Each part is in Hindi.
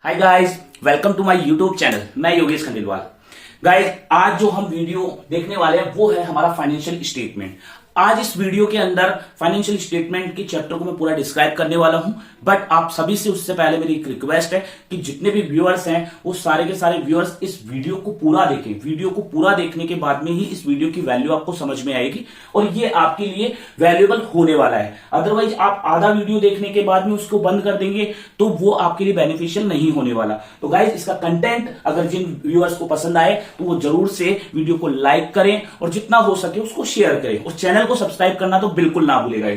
Hi guys, welcome to my YouTube channel. मैं योगेश खंडेलवाल। गाइस, आज जो हम वीडियो देखने वाले हैं वो है हमारा फाइनेंशियल स्टेटमेंट। आज इस वीडियो के अंदर फाइनेंशियल स्टेटमेंट के चैप्टर को मैं पूरा डिस्क्राइब करने वाला हूं। बट आप सभी से उससे पहले मेरी एक रिक्वेस्ट है कि जितने भी व्यूअर्स हैं वो सारे के सारे व्यूअर्स इस वीडियो को पूरा देखें। वीडियो को पूरा देखने के बाद में ही इस वीडियो की वैल्यू आपको समझ में आएगी और ये आपके लिए वैल्यूएबल होने वाला है। अदरवाइज आप आधा वीडियो देखने के बाद में उसको बंद कर देंगे तो वो आपके लिए बेनिफिशियल नहीं होने वाला। तो गाइज, इसका कंटेंट अगर जिन व्यूअर्स को पसंद आए तो वो जरूर से वीडियो को लाइक करें और जितना हो सके उसको शेयर करें और चैनल को सब्सक्राइब करना तो बिल्कुल ना भूलेगा।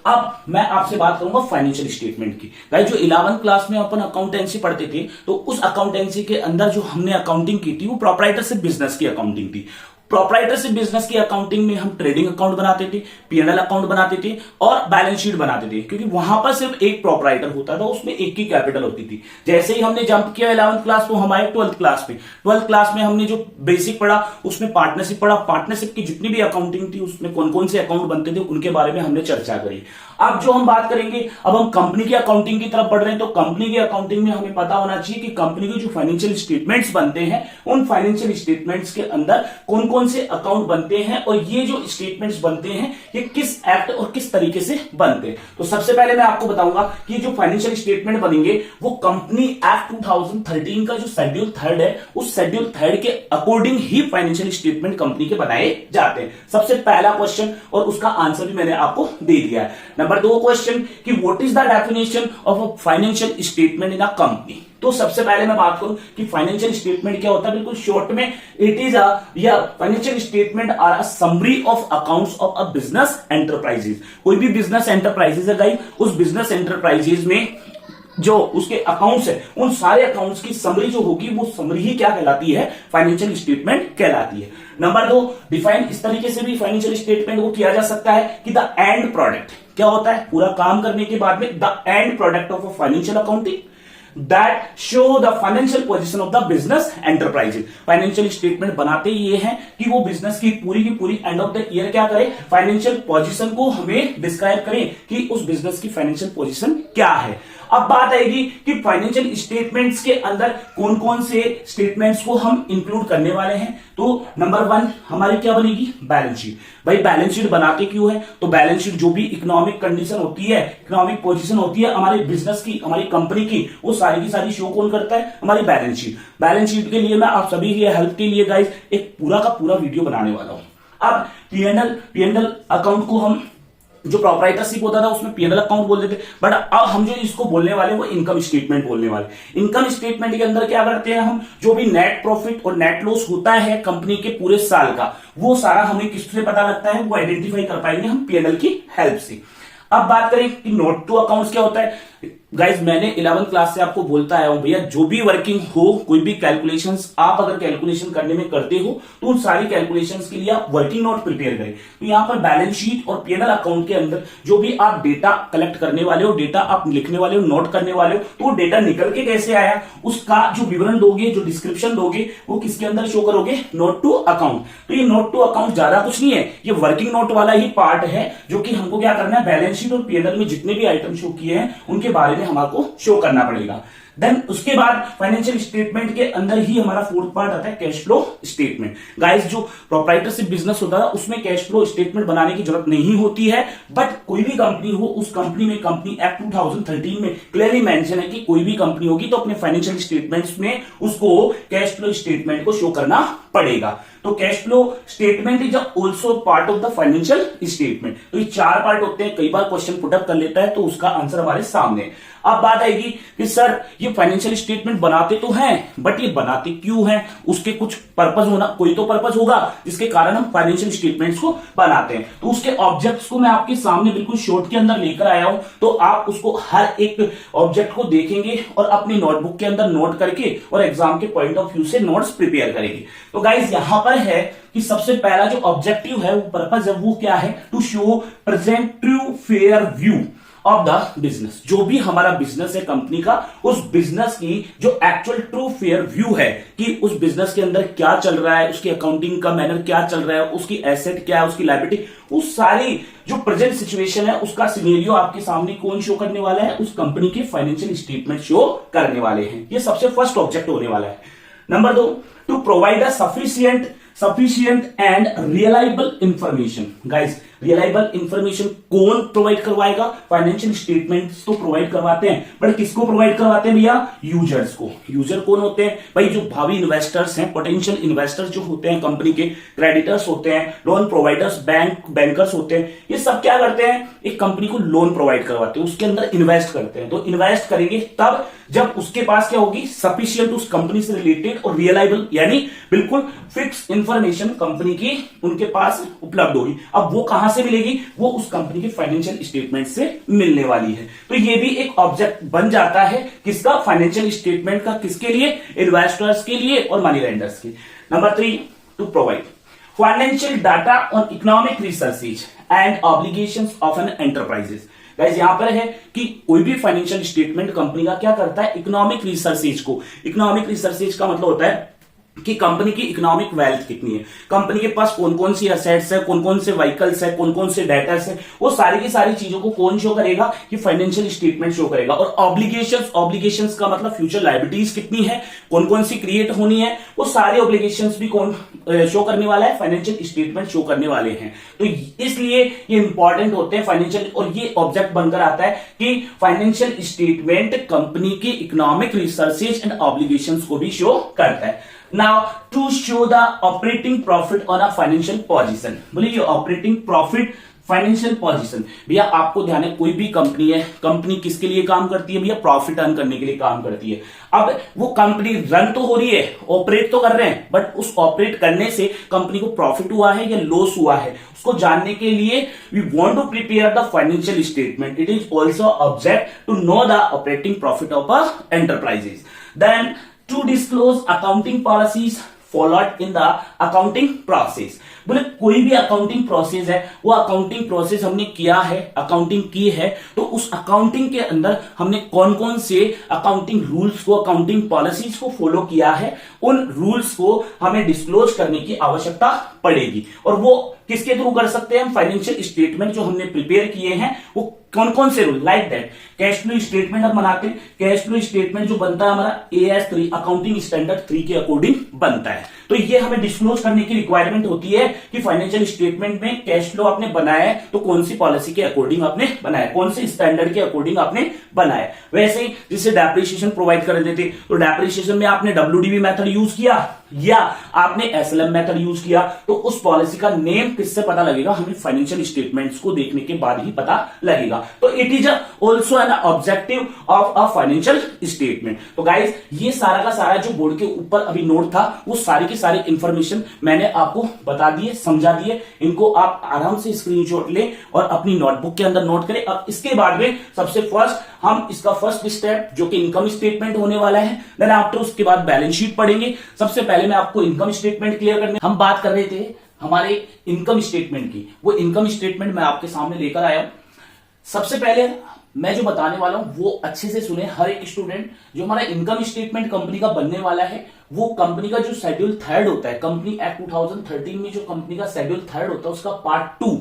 अब मैं आपसे बात करूंगा फाइनेंशियल स्टेटमेंट की। गाइस, जो 11th क्लास में अपन अकाउंटेंसी पढ़ते थे तो उस अकाउंटेंसी के अंदर जो हमने अकाउंटिंग की थी वो प्रोप्राइटरशिप बिजनेस की अकाउंटिंग थी। प्रोप्राइटरशिप बिजनेस की अकाउंटिंग में हम ट्रेडिंग अकाउंट बनाते थे, पीएनएल अकाउंट बनाते थे और बैलेंस शीट बनाते थे, क्योंकि वहां पर सिर्फ एक प्रोप्राइटर होता था, उसमें एक की कैपिटल होती थी। जैसे ही हमने जंप किया 11th क्लास तो हम आए 12th क्लास में। 12th क्लास में हमने जो बेसिक पढ़ा उसमें पार्टनरशिप पढ़ा। पार्टनरशिप की जितनी भी अकाउंटिंग थी उसमें कौन कौन से अकाउंट बनते थे उनके बारे में हमने चर्चा करी। अब जो हम बात करेंगे, अब हम कंपनी की अकाउंटिंग की तरफ बढ़ रहे हैं। तो कंपनी की अकाउंटिंग में हमें पता होना चाहिए कि कंपनी के जो फाइनेंशियल स्टेटमेंट्स बनते हैं उन फाइनेंशियल स्टेटमेंट्स के अंदर कौन कौन से अकाउंट बनते हैं और ये जो स्टेटमेंट्स बनते हैं ये किस एक्ट और किस तरीके से बनते हैं। तो सबसे पहले मैं आपको बताऊंगा कि जो फाइनेंशियल स्टेटमेंट बनेंगे वो कंपनी एक्ट 2013 का जो शेड्यूल 3 है उस शेड्यूल 3 के अकॉर्डिंग ही फाइनेंशियल स्टेटमेंट कंपनी के बनाए जाते हैं। सबसे पहला क्वेश्चन और उसका आंसर भी मैंने आपको दे दिया है। नंबर 2 क्वेश्चन कि what is the definition of a financial statement in a company. तो सबसे पहले मैं बात करूं कि फाइनेंशियल स्टेटमेंट क्या होता है, बिल्कुल शॉर्ट में it is financial statement are a summary of accounts of a business enterprises. कोई भी बिजनेस एंटरप्राइजेस है गाइस, उस बिजनेस एंटरप्राइजेस में जो उसके अकाउंट्स है उन सारे अकाउंट्स की समरी जो होगी वो समरी ही क्या कहलाती है, फाइनेंशियल स्टेटमेंट कहलाती है। नंबर 2, डिफाइन इस तरीके से भी फाइनेंशियल स्टेटमेंट को किया जा सकता है कि द एंड प्रोडक्ट क्या होता है, पूरा काम करने के बाद में the end product of a financial accounting that show the financial position of the business enterprises। Financial statement बनाते ये हैं कि वो बिजनेस की पूरी एंड ऑफ द ईयर क्या करे, फाइनेंशियल पोजीशन को हमें डिस्क्राइब करें कि उस बिजनेस की फाइनेंशियल पोजीशन क्या है। अब बात आएगी कि फाइनेंशियल स्टेटमेंट्स के अंदर कौन कौन से स्टेटमेंट्स को हम इंक्लूड करने वाले हैं। तो नंबर 1 हमारी क्या बनेगी, बैलेंस शीट। भाई बैलेंस शीट बनाते क्यों है, तो बैलेंस शीट जो भी इकोनॉमिक कंडीशन होती है, इकोनॉमिक पोजीशन होती है हमारे बिजनेस की, हमारी कंपनी की, वो सारी की सारी शो कौन करता है, हमारी बैलेंस शीट। बैलेंस शीट के लिए मैं आप सभी की हेल्प के लिए गाइस एक पूरा का पूरा वीडियो बनाने वाला हूं। अब पीएनएल अकाउंट को हम जो प्रोप्राइटरशिप होता था उसमें पीएनएल अकाउंट बोलते थे, बट अब हम जो इसको बोलने वाले वो इनकम स्टेटमेंट बोलने वाले। इनकम स्टेटमेंट के अंदर क्या करते हैं हम, जो भी नेट प्रॉफिट और नेट लॉस होता है कंपनी के पूरे साल का वो सारा हमें किससे पता लगता है, वो आइडेंटिफाई कर पाएंगे हम पीएनएल की हेल्प से। अब बात करें कि नोट टू अकाउंट्स क्या होता है। गाइज, मैंने 11th क्लास से आपको बोलता आया हूं, भैया जो भी वर्किंग हो, कोई भी कैलकुलेशंस आप अगर कैलकुलेशन करने में करते हो तो उन सारी कैलकुलेशंस के लिए आप वर्किंग नोट प्रिपेयर करें। तो यहां पर बैलेंस शीट और पीएनएल अकाउंट के अंदर जो भी आप डेटा कलेक्ट करने वाले हो, डेटा आप लिखने वाले हो, नोट करने वाले हो, तो वो डेटा निकल के कैसे आया उसका जो विवरण दोगे, जो डिस्क्रिप्शन दोगे, वो किसके अंदर शो करोगे, नोट टू अकाउंट। तो ये नोट टू अकाउंट ज्यादा कुछ नहीं है, ये वर्किंग नोट वाला ही पार्ट है जो कि हमको क्या करना है, बैलेंस शीट और पीएनएल में जितने भी आइटम शो किए हैं उनके बारे में हमारे शो करना पड़ेगा। देन उसके बाद फाइनेंशियल स्टेटमेंट के अंदर ही हमारा 4th पार्ट आता है कैश फ्लो स्टेटमेंट। गाइस, जो प्रोप्राइटरशिप बिजनेस होता था उसमें कैश फ्लो स्टेटमेंट बनाने की जरूरत नहीं होती है, बट कोई भी कंपनी हो उस कंपनी में कंपनी एक्ट 2013 में क्लियरली मेंशन है कि कोई भी कंपनी होगी तो अपने फाइनेंशियल स्टेटमेंट्स में उसको कैश फ्लो स्टेटमेंट को शो करना पड़ेगा। तो cash flow statement is also part of the financial statement. तो ये 4 पार्ट होते हैं, कई बार क्वेश्चन पुटअप कर लेता है तो उसका आंसर हमारे सामने। अब बात आएगी कि सर ये फाइनेंशियल स्टेटमेंट बनाते तो हैं, बट ये बनाते क्यों हैं, उसके कुछ पर्पस होना, कोई तो पर्पस होगा जिसके कारण हम फाइनेंशियल स्टेटमेंट्स को बनाते हैं। तो उसके ऑब्जेक्ट्स को मैं आपके सामने बिल्कुल शॉर्ट के अंदर लेकर आया हूं, तो आप उसको हर एक ऑब्जेक्ट को देखेंगे और अपनी नोटबुक के अंदर नोट करके और एग्जाम के पॉइंट ऑफ व्यू से नोट्स प्रिपेयर करेंगे। तो गाइज, यहां पर है कि सबसे पहला जो ऑब्जेक्टिव है, वो पर्पस है, वो क्या है, to show present true fair view of the business. जो भी हमारा बिजनेस है कंपनी का, उस बिजनेस की जो एक्चुअल ट्रू फेयर व्यू है कि उस बिजनेस के अंदर क्या चल रहा है, उसकी अकाउंटिंग का मैनर क्या चल रहा है, उसकी एसेट क्या है, उसकी लायबिलिटी, उस सारी जो प्रेजेंट सिचुएशन है उसका सिनेरियो आपके सामने कौन शो करने वाला है, उस कंपनी के फाइनेंशियल स्टेटमेंट शो करने वाले हैं। ये सबसे फर्स्ट ऑब्जेक्ट होने वाला है। Number 2, to provide a sufficient and reliable information. Guys, reliable information कौन प्रोवाइड करवाएगा? फाइनेंशियल स्टेटमेंट्स तो प्रोवाइड करवाते हैं, बट किसको प्रोवाइड करवाते हैं भैया? यूजर्स को। यूजर कौन होते हैं भाई? जो भावी इन्वेस्टर्स हैं, पोटेंशियल इन्वेस्टर्स जो होते हैं कंपनी के, क्रेडिटर्स होते हैं, लोन प्रोवाइडर्स, बैंकर्स होते हैं। ये सब क्या करते हैं? एक कंपनी को लोन प्रोवाइड करवाते हैं, उसके अंदर इन्वेस्ट करते हैं। तो इन्वेस्ट करेंगे तब जब उसके पास क्या होगी? सफिशिएंट उस कंपनी से रिलेटेड और रिलायबल यानी बिल्कुल फिक्स इंफॉर्मेशन कंपनी की उनके पास उपलब्ध होगी। अब वो कहां से मिलेगी? वो उस कंपनी के फाइनेंशियल स्टेटमेंट से मिलने वाली है। तो ये भी एक ऑब्जेक्ट बन जाता है किसका? फाइनेंशियल स्टेटमेंट का। किसके लिए? इन्वेस्टर्स के लिए और मनी लेंडर्स के। Number 3, to provide financial data on economic researches and obligations of an enterprises. Guys, यहां पर है कि कोई भी फाइनेंशियल स्टेटमेंट कंपनी का क्या करता है? इकोनॉमिक रिसर्चेज को। इकोनॉमिक रिसर्चेज का मतलब होता है कि कंपनी की इकोनॉमिक वेल्थ कितनी है, कंपनी के पास कौन कौन सी एसेट्स है, कौन कौन से व्हीकल्स है, कौन कौन से डेटर्स है, वो सारी की सारी चीजों को कौन शो करेगा? कि फाइनेंशियल स्टेटमेंट शो करेगा। और ऑब्लिगेशंस का मतलब फ्यूचर लायबिलिटीज कितनी है, कौन कौन सी क्रिएट होनी है, वो सारे ऑब्लिगेशंस भी कौन शो करने वाला है? फाइनेंशियल स्टेटमेंट शो करने वाले हैं। तो इसलिए ये इंपॉर्टेंट होते हैं फाइनेंशियल, और ये ऑब्जेक्ट बनकर आता है कि फाइनेंशियल स्टेटमेंट कंपनी की इकोनॉमिक रिसर्चेज एंड ऑब्लिगेशंस को भी शो करता है। Now, to show the operating profit on a financial position, बोलिए ये operating profit फाइनेंशियल पोजीशन। भैया आपको ध्यान है, कोई भी कंपनी है, कंपनी किसके लिए काम करती है भैया? प्रॉफिट अर्न करने के लिए काम करती है। अब वो कंपनी रन तो हो रही है, ऑपरेट तो कर रहे हैं, बट उस ऑपरेट करने से कंपनी को प्रॉफिट हुआ है या लॉस हुआ है, उसको जानने के लिए we want to prepare the financial statement. It is also object to know the operating profit of a enterprises. Then to disclose accounting policies followed in the accounting process। बोले कोई भी अकाउंटिंग प्रोसेस है, वो अकाउंटिंग प्रोसेस हमने किया है, अकाउंटिंग की है, तो उस अकाउंटिंग के अंदर हमने कौन कौन से अकाउंटिंग रूल्स को, अकाउंटिंग पॉलिसीज को फॉलो किया है, उन रूल्स को हमें डिस्क्लोज करने की आवश्यकता पड़ेगी। और वो किसके थ्रू कर सकते हैं? हम फाइनेंशियल स्टेटमेंट जो हमने प्रिपेयर किए हैं, वो कौन कौन से rule? Like that cash flow statement हम बनाते हैं। कैश फ्लो स्टेटमेंट जो बनता है हमारा AS3 अकाउंटिंग स्टैंडर्ड 3 के अकॉर्डिंग बनता है। तो ये हमें डिस्क्लोज करने की रिक्वायरमेट होती है कि फाइनेंशियल स्टेटमेंट में कैश फ्लो आपने बनाया है तो कौन सी पॉलिसी के अकॉर्डिंग आपने बनाया, कौन से स्टैंडर्ड के अकॉर्डिंग आपने बनाया। वैसे ही जिससे डेप्रिसिएशन प्रोवाइड कर देते, तो डेप्रिसिएशन में आपने WDV मेथड यूज किया या आपने SLM मेथड यूज किया, तो उस पॉलिसी का नेम किससे पता लगेगा? हमें फाइनेंशियल स्टेटमेंट्स को देखने के बाद ही पता लगेगा। तो it is also an objective of a financial statement. तो गाइज, ये सारा का सारा जो बोर्ड के ऊपर अभी नोट था, वो सारी की सारी इंफॉर्मेशन मैंने आपको बता दिए, समझा दिए। इनको आप आराम से स्क्रीनशॉट लें और अपनी नोटबुक के अंदर नोट करें। अब इसके बाद में सबसे फर्स्ट हम इसका फर्स्ट स्टेप जो कि इनकम स्टेटमेंट होने वाला है, देन आफ्टर उसके बाद बैलेंस शीट पढ़ेंगे। सबसे पहले मैं आपको इनकम स्टेटमेंट क्लियर करने, हम बात कर रहे थे हमारे इनकम स्टेटमेंट की, वो इनकम स्टेटमेंट मैं आपके सामने लेकर आया हूं। सबसे पहले मैं जो बताने वाला हूं वो अच्छे से सुने हर एक स्टूडेंट। जो हमारा इनकम स्टेटमेंट कंपनी का बनने वाला है, वो कंपनी का जो शेड्यूल 3 होता है, कंपनी एक्ट 2013 में जो कंपनी का शेड्यूल 3 होता है, उसका पार्ट 2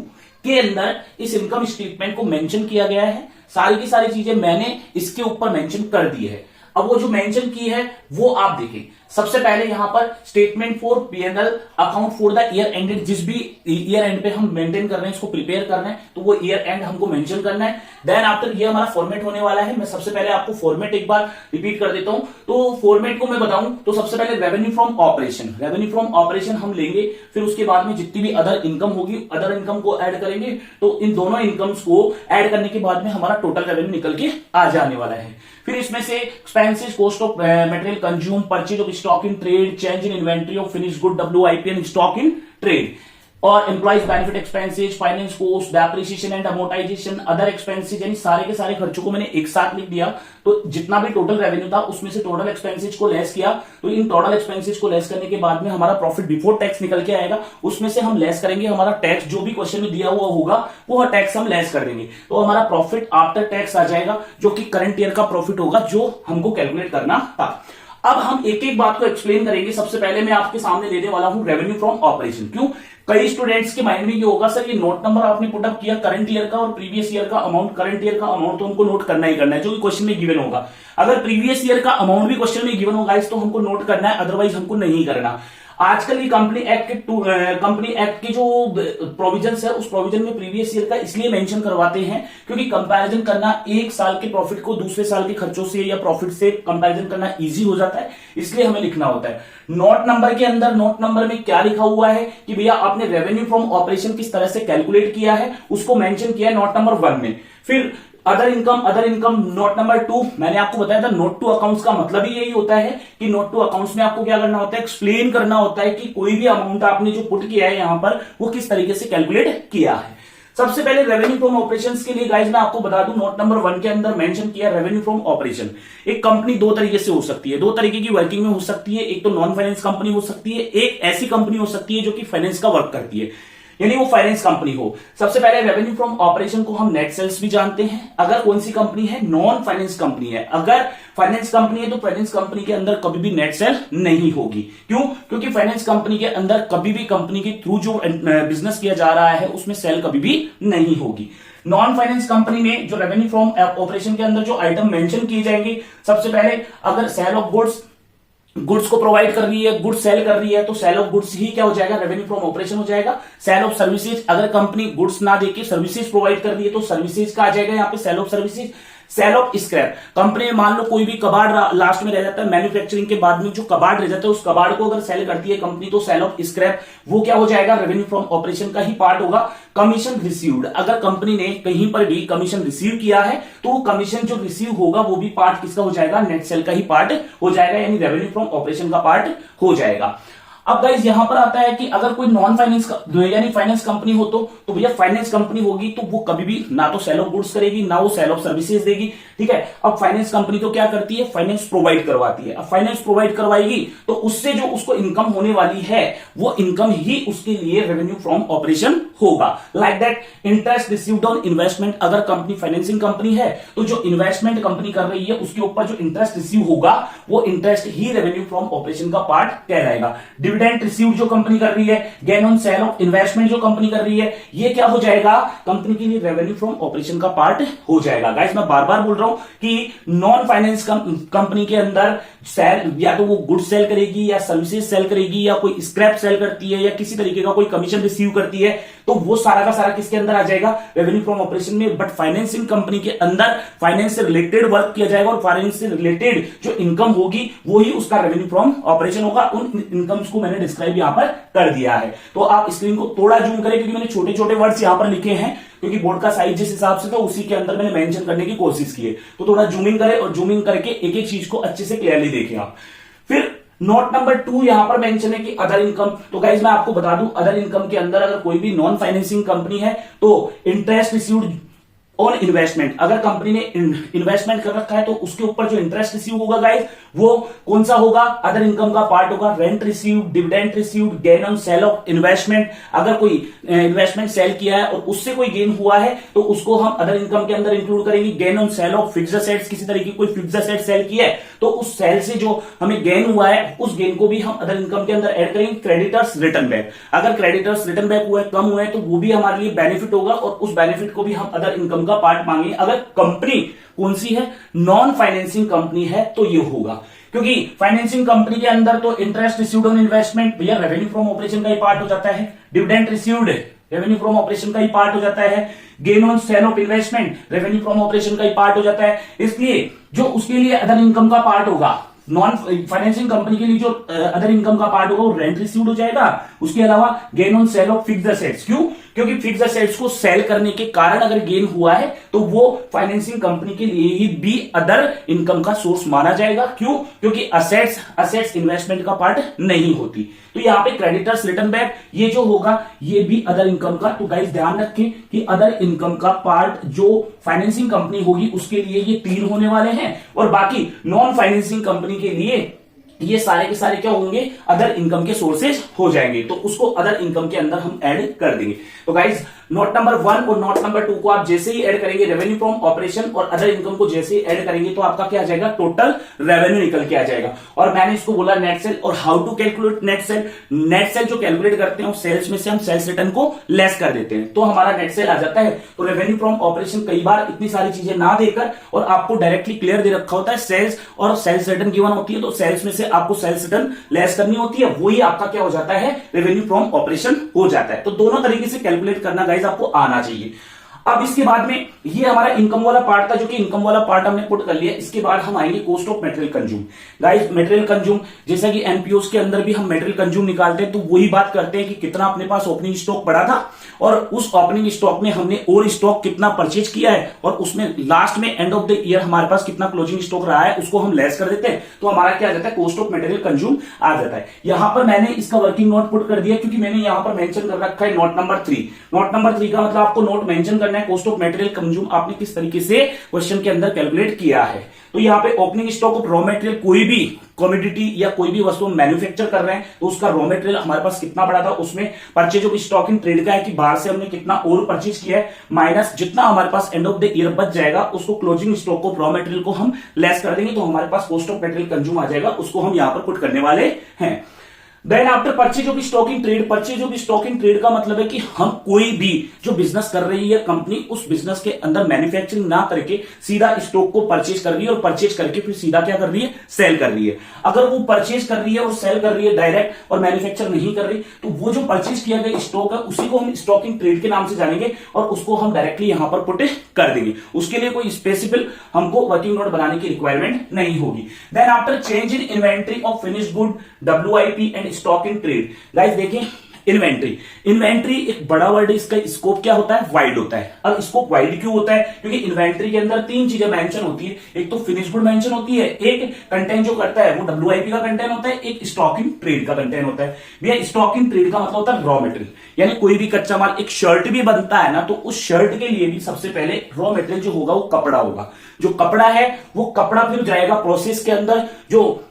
के अंदर इस इनकम स्टेटमेंट को मेंशन किया गया है। सारी की सारी चीजें मैंने इसके ऊपर मेंशन कर दी है। अब वो जो मेंशन की है वो आप देखें। सबसे पहले यहां पर statement for P&L account for the year ended, जिस भी ईयर एंड पे हम मेंटेन कर रहे हैं, इसको प्रिपेयर करना है, तो वो ईयर एंड हमको मेंशन करना है। देन आफ्टर ये हमारा फॉर्मेट होने वाला है। मैं सबसे पहले आपको फॉर्मेट एक बार रिपीट कर देता हूं। तो फॉर्मेट को मैं बताऊं तो सबसे पहले revenue from operation, revenue from operation हम लेंगे। फिर उसके बाद में जितनी भी अदर इनकम होगी, अदर इनकम को ऐड करेंगे। तो इन दोनों इनकम्स को ऐड करने के बाद में हमारा टोटल रेवेन्यू निकल के आ जाने वाला है। फिर इसमें से expenses, cost of material consume, purchase of stock in trade, change in inventory of finish good, WIP and stock in trade. और employees benefit expenses, finance cost, depreciation and amortisation, other expenses, यानी सारे के सारे खर्चों को मैंने एक साथ लिख दिया। तो जितना भी टोटल रेवेन्यू था उसमें से टोटल एक्सपेंसेस को लेस किया। तो इन टोटल एक्सपेंसेस को लेस करने के बाद में हमारा प्रॉफिट बिफोर टैक्स निकल के आएगा। उसमें से हम लेस करेंगे हमारा टैक्स, जो भी क्वेश्चन में दिया हुआ होगा वो टैक्स हम लेस कर देंगे। तो हमारा प्रॉफिट आफ्टर टैक्स आ जाएगा, जो कि करंट ईयर का प्रॉफिट होगा, जो हमको कैलकुलेट करना था। अब हम एक एक बात को एक्सप्लेन करेंगे। सबसे पहले मैं आपके सामने देने वाला हूं रेवेन्यू फ्रॉम ऑपरेशन। क्यों? कई स्टूडेंट्स के माइंड में ये होगा, सर ये नोट नंबर आपने पुटअप किया करंट ईयर का और प्रीवियस ईयर का अमाउंट, करंट ईयर का अमाउंट तो हमको नोट करना ही करना है, जो कि क्वेश्चन में गिवन होगा। अगर प्रीवियस ईयर का अमाउंट भी क्वेश्चन में गिवन होगा तो हमको नोट करना है, अदरवाइज हमको नहीं करना। आजकल ये कंपनी एक्ट के जो प्रोविजंस है, उस प्रोविजन में प्रीवियस ईयर का इसलिए मेंशन करवाते हैं क्योंकि कंपैरिजन करना एक साल के प्रॉफिट को दूसरे साल के खर्चों से या प्रॉफिट से कंपैरिजन करना इजी हो जाता है, इसलिए हमें लिखना होता है। नोट नंबर के अंदर, नोट नंबर में क्या लिखा हुआ है कि भैया आपने रेवेन्यू फ्रॉम ऑपरेशन किस तरह से कैलकुलेट किया है, उसको मेंशन किया है नोट नंबर 1 में। फिर अदर इनकम नोट नंबर 2, मैंने आपको बताया था नोट टू अकाउंट्स का मतलब ही यही होता है कि नोट टू अकाउंट्स में आपको क्या करना होता है, एक्सप्लेन करना होता है कि कोई भी अमाउंट आपने जो पुट किया है यहां पर वो किस तरीके से कैलकुलेट किया है। सबसे पहले रेवेन्यू फ्रॉम ऑपरेशंस के लिए गाइस मैं आपको बता दूं, नोट नंबर 1 के अंदर मेंशन किया रेवेन्यू फ्रॉम ऑपरेशन। एक कंपनी दो तरीके से हो सकती है, दो तरीके की वर्किंग में हो सकती है। एक तो नॉन फाइनेंस कंपनी हो सकती है, एक ऐसी कंपनी हो सकती है जो कि फाइनेंस का वर्क करती है, यानी वो फाइनेंस कंपनी हो। सबसे पहले रेवेन्यू फ्रॉम ऑपरेशन को हम नेट सेल्स भी जानते हैं। अगर कौन सी कंपनी है, नॉन फाइनेंस कंपनी है। अगर फाइनेंस कंपनी है तो फाइनेंस कंपनी के अंदर कभी भी नेट सेल नहीं होगी। क्यों? क्योंकि फाइनेंस कंपनी के अंदर कभी भी कंपनी के थ्रू जो बिजनेस किया जा रहा है उसमें सेल कभी भी नहीं होगी। नॉन फाइनेंस कंपनी में जो रेवेन्यू फ्रॉम ऑपरेशन के अंदर जो आइटम मेंशन किए जाएंगे, सबसे पहले अगर सेल ऑफ गुड्स को प्रोवाइड कर रही है, गुड्स सेल कर रही है, तो सेल ऑफ गुड्स ही क्या हो जाएगा, रेवेन्यू फ्रॉम ऑपरेशन हो जाएगा। सेल ऑफ सर्विसेज, अगर कंपनी गुड्स ना देके सर्विसेज प्रोवाइड कर रही है तो सर्विसेज का आ जाएगा यहाँ पे sale of services. Sale of scrap, company में मान लो कोई भी कबाड़ लास्ट में रह जाता है, मैन्युफैक्चरिंग के बाद में जो कबाड़ रह जाता है उस कबाड़ को अगर सेल करती है कंपनी तो सेल ऑफ स्क्रैप वो क्या हो जाएगा, रेवेन्यू फ्रॉम ऑपरेशन का ही पार्ट होगा। कमीशन रिसीव्ड, अगर कंपनी ने कहीं पर भी कमीशन रिसीव किया है तो वो कमीशन जो रिसीव होगा वो भी पार्ट किसका हो जाएगा, नेट सेल का ही पार्ट हो जाएगा, यानी रेवेन्यू फ्रॉम ऑपरेशन का पार्ट हो जाएगा। अब गाइस यहां पर आता है कि अगर कोई नॉन फाइनेंस यानी फाइनेंस कंपनी हो तो भैया फाइनेंस कंपनी होगी तो वो कभी भी ना तो सेल ऑफ गुड्स करेगी ना वो सेल ऑफ सर्विसेज देगी। ठीक है, अब फाइनेंस कंपनी तो क्या करती है, फाइनेंस प्रोवाइड करवाती है। अब फाइनेंस प्रोवाइड करवाएगी तो उससे जो उसको इनकम होने वाली है वो इनकम ही उसके लिए रेवेन्यू फ्रॉम ऑपरेशन होगा। Like that interest received on investment, अगर कंपनी फाइनेंसिंग कंपनी है तो जो इन्वेस्टमेंट कंपनी कर रही है उसके ऊपर जो इंटरेस्ट रिसीव होगा वो interest he revenue from operation का पार्ट कहलाएगा। डिविडेंड रिसीव जो कंपनी कर रही है, gain on sale of investment जो कंपनी कर रही है, ये क्या हो जाएगा, कंपनी के लिए रेवेन्यू फ्रॉम ऑपरेशन का पार्ट हो जाएगा। गाइस मैं बार बार बोल रहा हूं कि नॉन फाइनेंस कंपनी के अंदर सेल या तो वो गुड सेल करेगी या सर्विसेज सेल करेगी या कोई स्क्रैप सेल करती है या किसी तरीके का कोई कमीशन रिसीव करती है, तो वो सारा का सारा किसके अंदर आ जाएगा, रेवेन्यू फ्रॉम ऑपरेशन में। बट फाइनेंसिंग कंपनी के अंदर फाइनेंस से रिलेटेड वर्क किया जाएगा और फाइनेंस से रिलेटेड जो इनकम होगी वो ही उसका रेवेन्यू फ्रॉम ऑपरेशन होगा। उन इनकम्स को मैंने डिस्क्राइब यहां पर कर दिया है। तो आप स्क्रीन को थोड़ा जूम करें क्योंकि मैंने छोटे छोटे वर्ड्स यहां पर लिखे हैं, क्योंकि बोर्ड का साइज जिस हिसाब से था उसी के अंदर मैंने मेंशन करने की कोशिश की है। तो थोड़ा जूमिंग करें और जूमिंग करके एक एक चीज को अच्छे से क्लियरली देखें आप। फिर नोट नंबर 2 यहां पर मेंशन है कि अदर इनकम। तो गाइज मैं आपको बता दूं, अदर इनकम के अंदर अगर कोई भी नॉन फाइनेंसिंग कंपनी है तो इंटरेस्ट रिसीव्ड ऑन इन्वेस्टमेंट, अगर कंपनी ने इन्वेस्टमेंट कर रखा है तो उसके ऊपर जो इंटरेस्ट रिसीव होगा गाइस वो कौन सा होगा, अदर इनकम का पार्ट होगा। Rent received, dividend received, gain on sale of investment, अगर कोई इन्वेस्टमेंट सेल किया है और उससे कोई गेन हुआ है तो उसको हम अदर इनकम के अंदर इंक्लूड करेंगे। Gain on sale of fixed assets, किसी तरीके कोई फिक्स्ड एसेट सेल किया है तो उस सेल से जो हमें गेन हुआ है उस गेन को भी हम अदर इनकम के अंदर ऐड करेंगे। क्रेडिटर्स रिटर्न बैक, अगर क्रेडिटर्स रिटर्न बैक हुए कम हुए तो वो भी हमारे लिए बेनिफिट होगा और उस बेनिफिट को भी हम अदर इनकम का पार्ट मांगेंगे। अगर कंपनी कौन सी है, नॉन फाइनेंसिंग कंपनी है तो ये होगा, क्योंकि फाइनेंसिंग कंपनी के अंदर तो इंटरेस्ट रिसीव्ड ऑन इन्वेस्टमेंट भैया रेवेन्यू फ्रॉम ऑपरेशन का ही पार्ट हो जाता है। Dividend received revenue from operation का ही पार्ट हो जाता है। Gain on sale of investment revenue from operation का ही पार्ट हो जाता है। इसलिए जो उसके लिए अदर इनकम का पार्ट होगा, नॉन फाइनेंसिंग कंपनी के लिए जो अदर इनकम का पार्ट होगा वो रेंट रिसीव्ड हो जाएगा। उसके अलावा gain on sale of fixed assets, क्यों, क्योंकि फिक्स एसेट्स को सेल करने के कारण अगर गेन हुआ है तो वो फाइनेंसिंग कंपनी के लिए ही भी अदर इनकम का सोर्स माना जाएगा। क्यों? क्योंकि असेट्स इन्वेस्टमेंट का पार्ट नहीं होती। तो यहां पे क्रेडिटर्स रिटर्न बैक ये जो होगा ये भी अदर इनकम का। तो गाइस ध्यान रखें कि अदर इनकम का पार्ट जो फाइनेंसिंग कंपनी होगी उसके लिए ये 3 होने वाले हैं, और बाकी नॉन फाइनेंसिंग कंपनी के लिए ये सारे के सारे क्या होंगे, अदर इनकम के सोर्सेज हो जाएंगे। तो उसको अदर इनकम के अंदर हम ऐड कर देंगे। तो गाइज नोट नंबर 1 और नोट नंबर 2 को आप जैसे ही ऐड करेंगे, रेवेन्यू फ्रॉम ऑपरेशन और अदर इनकम को जैसे ही ऐड करेंगे तो आपका क्या आ जाएगा, टोटल रेवेन्यू निकल के आ जाएगा। और मैंने इसको बोला नेट सेल। और how to calculate net sale? Net sale जो कैलकुलेट करते हैं सेल्स में से हम सेल्स रिटर्न को लेस कर देते हैं तो हमारा नेट सेल आ जाता है। तो रेवेन्यू फ्रॉम ऑपरेशन कई बार इतनी सारी चीजें ना देकर और आपको डायरेक्टली क्लियर दे रखा होता है सेल्स, और सेल्स रिटर्न गिवन होती है तो सेल्स में से आपको सेल्स रिटर्न लेस करनी होती है, वही आपका क्या हो जाता है, रेवेन्यू फ्रॉम ऑपरेशन हो जाता है। तो दोनों तरीके से कैलकुलेट करना गाइस आपको आना चाहिए। अब इसके बाद में ये हमारा इनकम वाला पार्ट था, जो कि इनकम वाला पार्ट हमने पुट कर लिया। इसके बाद हम आएंगे cost of material consume. Guys material consume जैसा कि एनपीओस के अंदर भी हम मटेरियल कंज्यूम निकालते हैं तो वही बात करते हैं कि कितना अपने पास ओपनिंग स्टॉक पड़ा था और उस ओपनिंग स्टॉक में हमने और स्टॉक कितना परचेज किया है और उसमें लास्ट में एंड ऑफ द ईयर हमारे पास कितना क्लोजिंग स्टॉक रहा है उसको हम लेस कर देते हैं तो हमारा क्या आ जाता है, कॉस्ट ऑफ मटेरियल कंज्यूम आ जाता है। यहां पर मैंने इसका वर्किंग नोट पुट कर दिया क्योंकि मैंने यहां पर मेंशन कर रखा है नोट नंबर 3। नोट नंबर 3 का मतलब आपको नोट मेंशन करना है कॉस्ट ऑफ मटेरियल कंज्यूम आपने किस तरीके से क्वेश्चन के अंदर कैलकुलेट किया है। तो यहाँ पे opening stock of raw material, कोई भी कमोडिटी या कोई भी वस्तु मैन्युफैक्चर कर रहे हैं तो उसका रॉ मटेरियल हमारे पास कितना पड़ा था, उसमें purchase of stock in trade का है कि बाहर से हमने कितना और परचेज किया है, माइनस जितना हमारे पास एंड ऑफ द ईयर बच जाएगा उसको closing stock of raw material को हम लेस कर देंगे तो हमारे पास कॉस्ट ऑफ मटेरियल कंज्यूम आ जाएगा। उसको हम यहां पर पुट करने वाले हैं। Then after purchase of stock in trade, purchase of stock in trade का मतलब है कि हम कोई भी जो बिजनेस कर रही है कंपनी उस बिजनेस के अंदर मैन्युफैक्चरिंग ना करके सीधा स्टॉक को परचेज कर रही है और परचेज करके फिर सीधा क्या कर रही है, सेल कर रही है। अगर वो परचेज कर रही है और सेल कर रही है डायरेक्ट और मैन्युफैक्चर नहीं कर रही तो वो जो परचेज किया गया स्टॉक है उसी को हम स्टॉक इन ट्रेड के नाम से जानेंगे और उसको हम डायरेक्टली यहां पर पुट कर देंगे। उसके लिए कोई स्पेसिफिक हमको वर्किंग नोट बनाने की रिक्वायरमेंट नहीं होगी। Then after change in inventory of finished good, WIP and stock in trade. Guys देखिए इन्वेंट्री एक बड़ा वर्ड है, इसका स्कोप क्या होता है, वाइड होता है। अब स्कोप वाइड क्यों होता है, क्योंकि इन्वेंट्री के अंदर 3 चीजें मेंशन होती है। एक तो फिनिश गुड मेंशन होती है, एक कंटेंट जो करता है वो WIP का कंटेंट होता है, एक स्टॉक इन ट्रेड का कंटेंट होता है। भैया स्टॉक इन ट्रेड का मतलब होता है रॉ मटेरियल, यानी कोई भी कच्चा माल, एक शर्ट भी बनता है ना तो उस शर्ट के लिए भी सबसे पहले रॉ मटेरियल जो होगा वो कपड़ा होगा। जो कपड़ा है वो कपड़ा फिर जाएगा प्रोसेस के अंदर, जो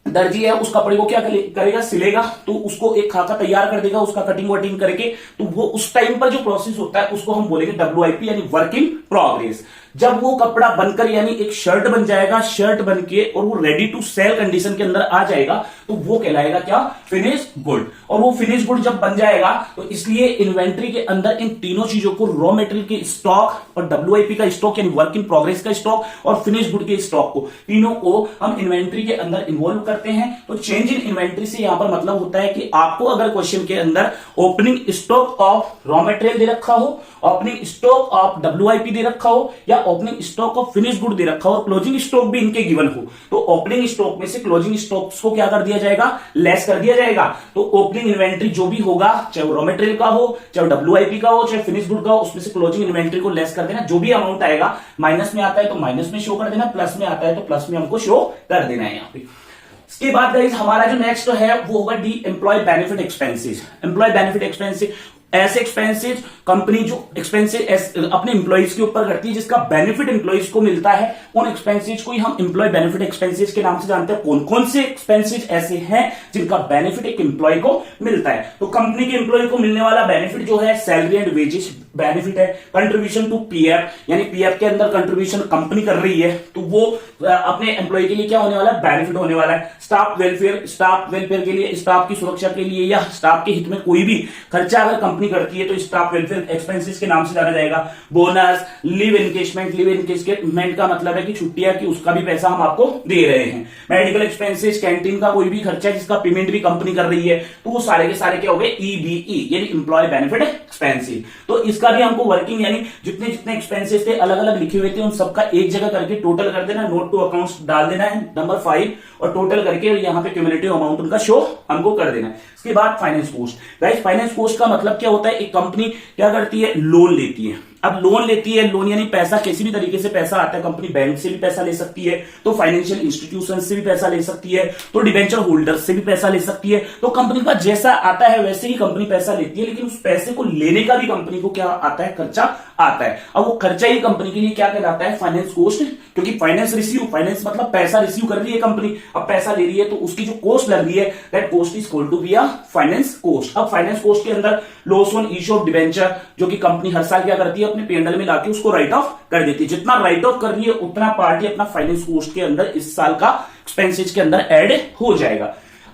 दर्जी है उस कपड़े को क्या करेगा, सिलेगा, तो उसको एक खाका तैयार कर देगा उसका कटिंग वटिंग करके, तो वो उस टाइम पर जो प्रोसेस होता है उसको हम बोलेंगे WIP यानी वर्क इन प्रोग्रेस। जब वो कपड़ा बनकर यानी एक शर्ट बन जाएगा, शर्ट बन के और वो रेडी टू सेल कंडीशन के अंदर आ जाएगा तो वो कहलाएगा क्या, फिनिश गुड। और वो फिनिश गुड जब बन जाएगा तो इसलिए इन्वेंट्री के अंदर इन तीनों चीजों को, रॉ मटेरियल के स्टॉक और WIP का स्टॉक यानी वर्क इन प्रोग्रेस का स्टॉक और फिनिश गुड के स्टॉक को, तीनों को हम इन्वेंट्री के अंदर इन्वॉल्व करते हैं। तो चेंज इन इन्वेंट्री से यहां पर मतलब होता है कि आपको अगर क्वेश्चन के अंदर opening stock of raw material दे रखा हो, ओपनिंग स्टॉक ऑफ WIP दे रखा हो या opening stock of finish good दे रखा हो और क्लोजिंग स्टॉक भी इनके गिवन हो, तो ओपनिंग स्टॉक में से क्लोजिंग स्टॉक को क्या कर दिया जाएगा, लेस कर दिया जाएगा। तो ओपनिंग इन्वेंट्री जो भी होगा, चाहे वो रॉ मटेरियल का हो, चाहे WIP का हो, चाहे फिनिश गुड का हो, उसमें से क्लोजिंग इन्वेंट्री को लेस कर देना। जो भी अमाउंट आएगा, माइनस में आता है तो माइनस में शो कर देना, प्लस में आता है तो प्लस में हमको शो कर देना है यहाँ पे। इसके बाद गाइस हमारा जो नेक्स्ट है वो होगा the employ benefit expenses. Employ benefit expenses ऐसे एक्सपेंसेस कंपनी जो एक्सपेंसेस अपने एम्प्लॉइज के ऊपर करती है जिसका बेनिफिट एम्प्लॉइज को मिलता है, उन एक्सपेंसेस को ही हम एम्प्लॉय बेनिफिट एक्सपेंसेस के नाम से जानते हैं। कौन कौन से एक्सपेंसेस ऐसे हैं जिनका बेनिफिट एक एम्प्लॉय को मिलता है, तो कंपनी के एम्प्लॉय को मिलने वाला बेनिफिट जो है सैलरी एंड वेजेस बेनिफिट है, कंट्रीब्यूशन टू PF यानी PF के अंदर कंट्रीब्यूशन कंपनी कर रही है तो वो अपने एम्प्लॉय के लिए क्या होने वाला है, बेनिफिट होने वाला है। स्टाफ वेलफेयर के लिए, स्टाफ की सुरक्षा के लिए या स्टाफ के हित में कोई भी खर्चा अगर कंपनी करती है तो स्टाफ वेलफेयर एक्सपेंसेस के नाम से जाना जाएगा। बोनस, लीव एनकेजमेंट का मतलब है कि छुट्टियां की उसका भी पैसा हम आपको दे रहे हैं। मेडिकल एक्सपेंसेस, कैंटीन का कोई भी खर्चा जिसका पेमेंट भी कंपनी कर रही है तो वो सारे के सारे क्या हो गए, EBE यानी एम्प्लॉय बेनिफिट एक्सपेंसेस। तो इसका इसका भी हमको वर्किंग यानी जितने जितने एक्सपेंसेस थे अलग अलग लिखे हुए थे उन सबका एक जगह करके टोटल कर देना, नोट टू अकाउंट्स डाल देना है नंबर 5 और टोटल करके यहाँ पे क्यूमुलेटिव अमाउंट उनका शो हमको कर देना है। इसके बाद finance cost. Guys finance cost का मतलब क्या होता है, एक कंपनी क्या करती है, लोन लेती है। अब लोन लेती है, लोन यानी पैसा किसी भी तरीके से पैसा आता है, कंपनी बैंक से भी पैसा ले सकती है, तो फाइनेंशियल इंस्टीट्यूशन से भी पैसा ले सकती है, तो डिबेंचर होल्डर से भी पैसा ले सकती है। तो कंपनी का जैसा आता है वैसे ही कंपनी पैसा लेती है, लेकिन उस पैसे को लेने का भी कंपनी को क्या आता है, खर्चा आता है। अब वो खर्चा ही कंपनी के लिए क्या कहलाता है, फाइनेंस कॉस्ट, क्योंकि फाइनेंस रिसीव, फाइनेंस मतलब पैसा रिसीव कर रही है कंपनी, अब पैसा ले रही है तो उसकी जो कॉस्ट लग रही है that cost is equal to be a finance cost. अब फाइनेंस कॉस्ट के अंदर loss on issue of debenture, जो कि कंपनी हर साल क्या करती है, अपने P&L में लाके उसको राइट ऑफ कर देती है। जितना राइट ऑफ कर रही है उतना पार्टी अपना फाइनेंस कॉस्ट के अंदर इस साल का एक्सपेंसेस के अंदर ऐड हो जाएगा।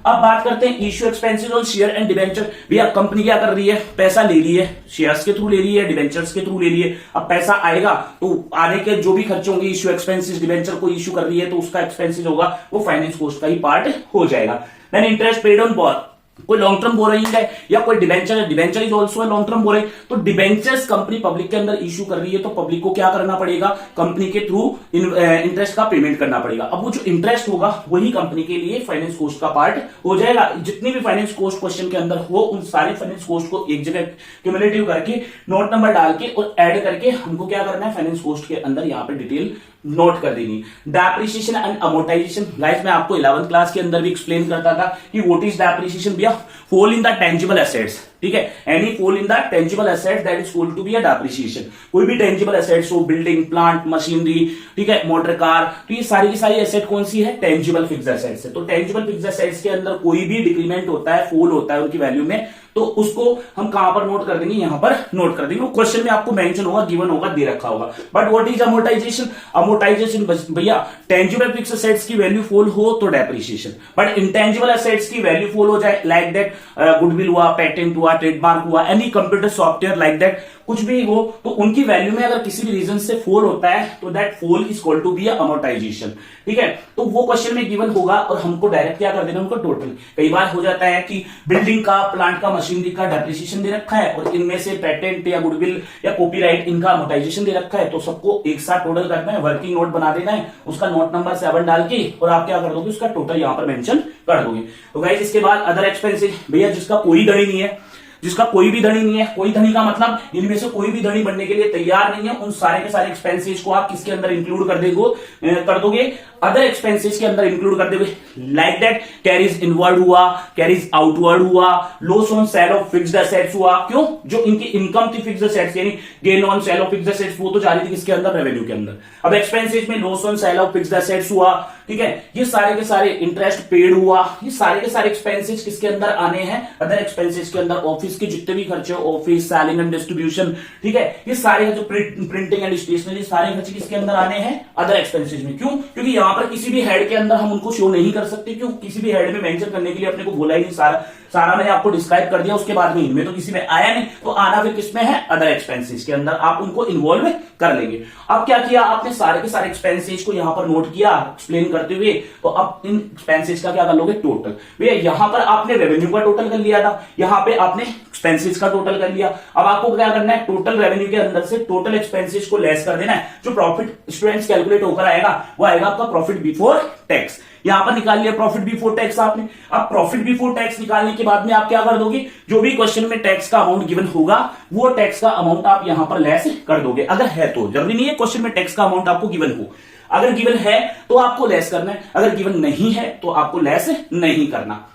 अब बात करते हैं issue expenses on share and debenture. भैया कंपनी क्या कर रही है, पैसा ले रही है, शेयर्स के थ्रू ले रही है, डिबेंचर्स के थ्रू ले रही है। अब पैसा आएगा तो आने के जो भी खर्चे होंगे, इश्यू एक्सपेंसेस, डिबेंचर को इश्यू कर रही है तो उसका एक्सपेंसेस होगा, वो फाइनेंस कॉस्ट का ही पार्ट हो जाएगा। Then interest paid on bond, कोई लॉन्ग टर्म बोरोइंग है या कोई डिबेंचर है, debenture is also long term borrowing, तो डिबेंचर्स कंपनी पब्लिक के अंदर इश्यू कर रही है तो पब्लिक को क्या करना पड़ेगा, कंपनी के थ्रू इंटरेस्ट का पेमेंट करना पड़ेगा। अब वो जो इंटरेस्ट होगा वही कंपनी के लिए फाइनेंस कॉस्ट का पार्ट हो जाएगा। जितनी भी फाइनेंस कॉस्ट क्वेश्चन के अंदर हो उन सारे फाइनेंस कॉस्ट को एक जगह क्यूमुलेटिव करके नोट नंबर डाल के और ऐड करके हमको क्या करना है, फाइनेंस कॉस्ट के अंदर यहाँ पे डिटेल नोट कर देनी। डेप्रिसिएशन एंड अमोर्टाइजेशन, गाइस मैं आपको 11th क्लास के अंदर भी एक्सप्लेन करता था कि व्हाट इज डेप्रिसिएशन, भैया fall in the tangible assets, ठीक है, any fall in the tangible assets that is equal to be a depreciation. कोई भी टेंजिबल एसेट्स हो, बिल्डिंग, प्लांट, मशीनरी, ठीक है, मोटर कार, तो ये सारी की सारी एसेट कौन सी है, टेंजिबल फिक्स्ड एसेट्स है। तो टेंजिबल फिक्स्ड एसेट्स के अंदर कोई भी डिक्रीमेंट होता है, फॉल होता है उनकी वैल्यू में, तो उसको हम कहां पर नोट कर देंगे, यहां पर नोट कर देंगे। वो क्वेश्चन में आपको मेंशन होगा, गिवन होगा, दे रखा होगा। But what is amortisation, amortisation भैया टेंजिबल फिक्स्ड एसेट्स की वैल्यू फॉल हो तो डेप्रिसिएशन, बट इंटेंजिबल एसेट्स की वैल्यू फॉल हो जाए, लाइक दैट गुडविल हुआ, पेटेंट हुआ, ट्रेडमार्क हुआ, any computer software like that, कुछ भी हो तो उनकी वैल्यू में अगर किसी भी रीजन से फॉल होता है तो that fall is equal to be amortisation, ठीक है। तो वो क्वेश्चन में गिवन होगा और हमको डायरेक्ट क्या कर देना, उनको टोटल। कई बार हो जाता है कि बिल्डिंग का, प्लांट का, मशीनरी का डेप्रिसिएशन दे रखा है और इनमें से पेटेंट या गुडविल या कॉपीराइट इनका अमोर्टाइजेशन दे रखा है, तो सबको एक साथ टोटल करना है, वर्किंग नोट बना देना है, उसका नोट नंबर 7 डाल के और आप क्या कर दोगे, उसका टोटल यहां पर मेंशन कर दोगे। तो गाइस इसके बाद अदर एक्सपेंसेस, भैया जिसका कोई धनी नहीं है, जिसका कोई भी धनी नहीं है, कोई धनी का मतलब इनमें से कोई भी धनी बनने के लिए तैयार नहीं है, उन सारे के सारे एक्सपेंसेस को आप किसके अंदर इंक्लूड कर दोगे, अदर एक्सपेंसेस के अंदर इंक्लूड कर दोगे। लाइक दैट कैरीज इनवर्ड हुआ, कैरीज आउटवर्ड हुआ, loss on sale of fixed assets हुआ, क्यों, जो इनकी इनकम थी फिक्स्ड एसेट्स यानी gain on sale of fixed assets, वो तो जा रही थी किसके अंदर, रेवेन्यू के अंदर। अब एक्सपेंसेस में loss on sale of fixed assets हुआ, ठीक है, ये सारे के सारे इंटरेस्ट पेड हुआ, ये सारे के सारे एक्सपेंसेस किसके अंदर आने हैं, अदर एक्सपेंसेस के अंदर। ऑफिस के जितने भी खर्चे, ऑफिस, सेलिंग एंड डिस्ट्रीब्यूशन, ठीक है, ये सारे जो प्रिंटिंग एंड स्टेशनरी, सारे खर्चे किसके अंदर आने हैं, अदर एक्सपेंसेस में। क्यों, क्योंकि यहां पर किसी भी हेड के अंदर हम उनको शो नहीं कर सकते, क्यों, किसी भी हेड में मेंशन करने के लिए अपने को बोला ही नहीं, सारा मैंने आपको डिस्क्राइब कर दिया, उसके बाद में इनमें तो किसी में आया नहीं, तो आना फिर किसमें है, अदर एक्सपेंसेस के अंदर, आप उनको इन्वॉल्व कर लेंगे। अब क्या किया आपने, सारे के सारे एक्सपेंसेस को यहां पर नोट किया एक्सप्लेन करते हुए, तो अब इन एक्सपेंसेस का क्या कर लोगे, टोटल। भैया यहां पर आपने रेवेन्यू का टोटल कर लिया था, यहां पे आपने एक्सपेंसेस का टोटल कर लिया। अब आपको क्या करना है, टोटल रेवेन्यू के अंदर से टोटल एक्सपेंसेस को लेस कर देना है। जो प्रॉफिट स्टूडेंट्स कैलकुलेट होकर आएगा वो आएगा आपका प्रॉफिट बिफोर टैक्स। यहां पर निकाल लिया प्रॉफिट बिफोर टैक्स आपने। अब प्रॉफिट बिफोर टैक्स निकालने के बाद में आप क्या कर दोगे, जो भी क्वेश्चन में टैक्स का अमाउंट गिवन होगा वो टैक्स का अमाउंट आप यहां पर लेस कर दोगे। अगर है तो, जरूरी नहीं है क्वेश्चन में टैक्स का अमाउंट आपको गिवन हो, अगर गिवन है तो आपको लेस करना है, अगर गिवन नहीं है तो आपको लेस नहीं करना।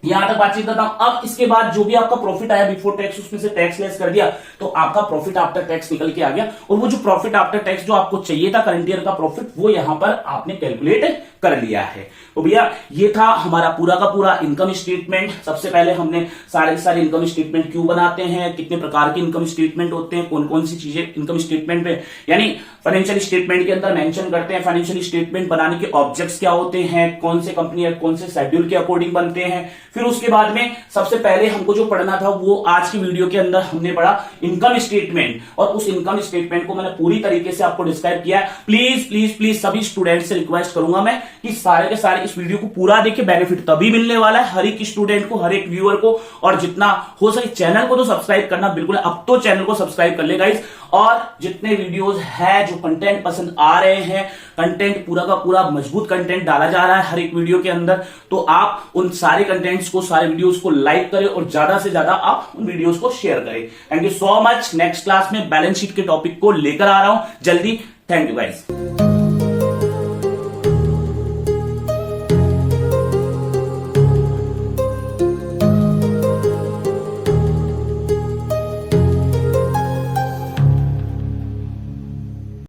यहां तक बातचीत करता हूं। अब इसके बाद जो भी आपका प्रॉफिट आया बिफोर टैक्स, उसमें से टैक्स लेस कर दिया तो आपका प्रॉफिट आफ्टर टैक्स निकल के आ गया। और वो जो प्रॉफिट आफ्टर टैक्स जो आपको चाहिए था करंट ईयर का प्रॉफिट, वो यहां पर आपने कैलकुलेट कर लिया है। तो भैया ये था हमारा पूरा का पूरा इनकम स्टेटमेंट। सबसे पहले हमने सारे इनकम स्टेटमेंट क्यों बनाते हैं, कितने प्रकार के इनकम स्टेटमेंट होते हैं, कौन कौन सी चीजें इनकम स्टेटमेंट में यानी फाइनेंशियल स्टेटमेंट के अंदर मेंशन करते हैं, फाइनेंशियल स्टेटमेंट बनाने के ऑब्जेक्ट्स क्या होते हैं, कौन से कंपनी कौन से शेड्यूल के अकॉर्डिंग बनते हैं, फिर उसके बाद में सबसे पहले हमको जो पढ़ना था वो आज की वीडियो के अंदर हमने पढ़ा इनकम स्टेटमेंट, और उस इनकम स्टेटमेंट को मैंने पूरी तरीके से आपको डिस्क्राइब किया है। प्लीज प्लीज प्लीज सभी स्टूडेंट से रिक्वेस्ट करूंगा मैं कि सारे के सारे इस वीडियो को पूरा देखें, बेनिफिट तभी मिलने वाला है हर एक स्टूडेंट को, हर एक व्यूअर को, और जितना हो सके चैनल को तो सब्सक्राइब करना बिल्कुल, अब तो चैनल को सब्सक्राइब कर ले गाइस। और जितने वीडियोस है जो कंटेंट पसंद आ रहे हैं, कंटेंट पूरा का पूरा मजबूत कंटेंट डाला जा रहा है हर एक वीडियो के अंदर, तो आप उन सारे कंटेंट्स को, सारे वीडियोस को लाइक करें और ज्यादा से ज्यादा आप उन वीडियोस को शेयर करें। Thank you so much. Next class में बैलेंस शीट के टॉपिक को लेकर आ रहा हूं जल्दी। Thank you guys.